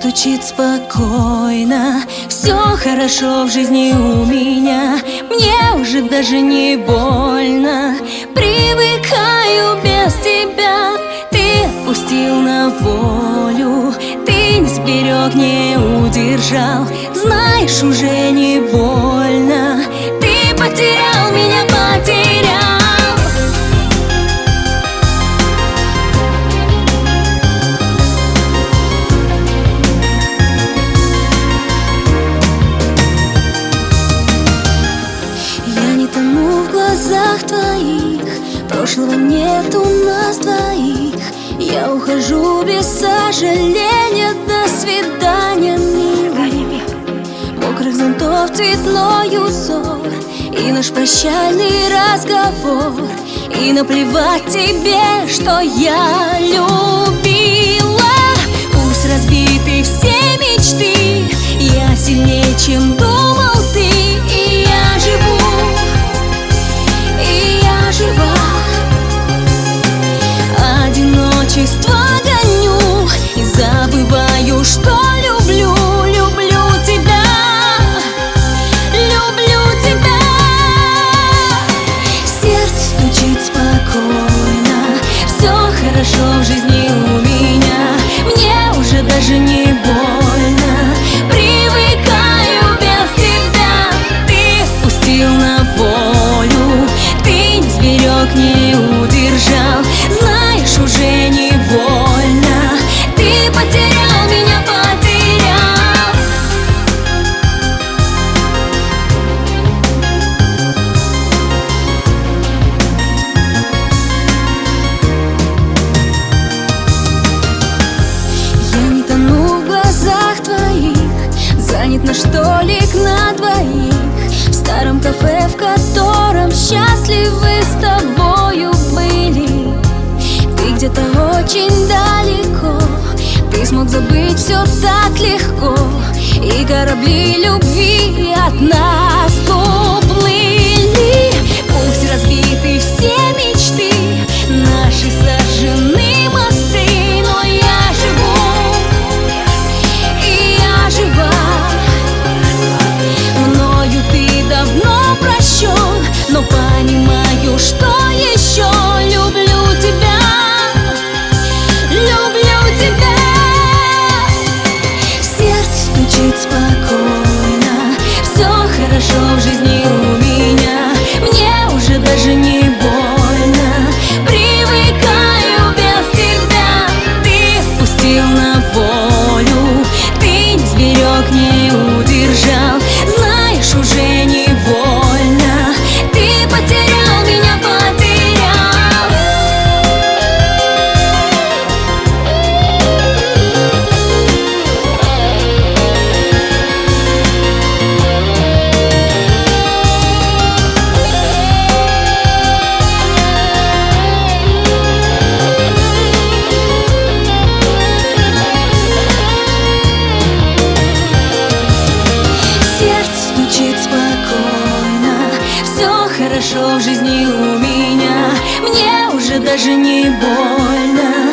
стучит спокойно, все хорошо в жизни у меня. Мне уже даже не больно, привыкаю без тебя. Ты отпустил на волю, ты не сберег, не удержал. Знаешь, уже не больно, ты потерял меня, потерял. Я не тону в глазах твоих, прошлого нет у нас двоих. Я ухожу без сожаления, до свидания, милый. Мокрых зонтов цветной узор и наш прощальный разговор. И наплевать тебе, что я любила. Пусть разбиты все мечты, я сильнее, чем думал ты. И я живу, и я жива. Одиночество гоню и забываю, что люблю, люблю тебя, люблю тебя. Сердце стучит спокойно, все хорошо в жизни у меня. Мне уже даже не больно, привыкаю без тебя. Ты отпустил на волю, ты не сберег, не удержал. Знаешь, уже не больно, ты потерял меня, потерял. Я не тону в глазах твоих, занят наш столик на двоих в старом кафе, в котором счастливы с тобою были. Ты где-то очень далеко, ты смог забыть все так легко, и корабли любви от нас уплыли. Пусть разбиты все мечты, наши сожжены мосты, но я живу, и я жива. Мною ты давно прощен, но понимаю, что еще люблю тебя. Люблю тебя. Сердце стучит спокойно, все хорошо в жизни у меня. Мне уже даже не больно, привыкаю без тебя. Ты отпустил на волю, ты не сберег, не удержал. Знаешь, уже не больно, ты потерял меня, потерял. Хорошо в жизни у меня, мне уже даже не больно.